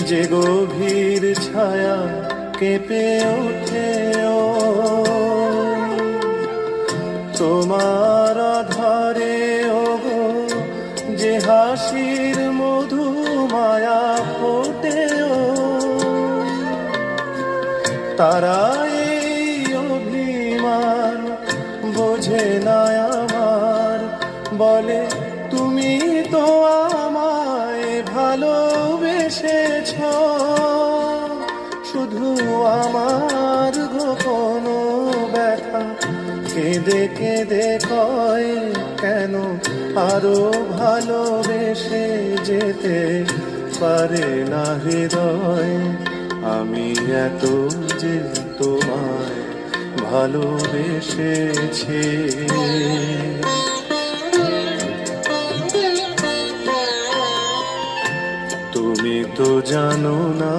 যে গভীর ছায়া কেঁপে ওঠে ও তোমার আধারে ও গো, যে হাসির মধু মায়া ফোটে ও তারা এই অভিমান বোঝে না আমার, বলে তুমি তো আমায় ভালোবেসেছ, শুধু আমার গোপন ব্যথা কেঁদে কেঁদে কয় কেন আরো ভালোবেসে যেতে পারে না হৃদয়। আমি এত যে তোমায় ভালোবেসেছি, তুমি তো জানো না।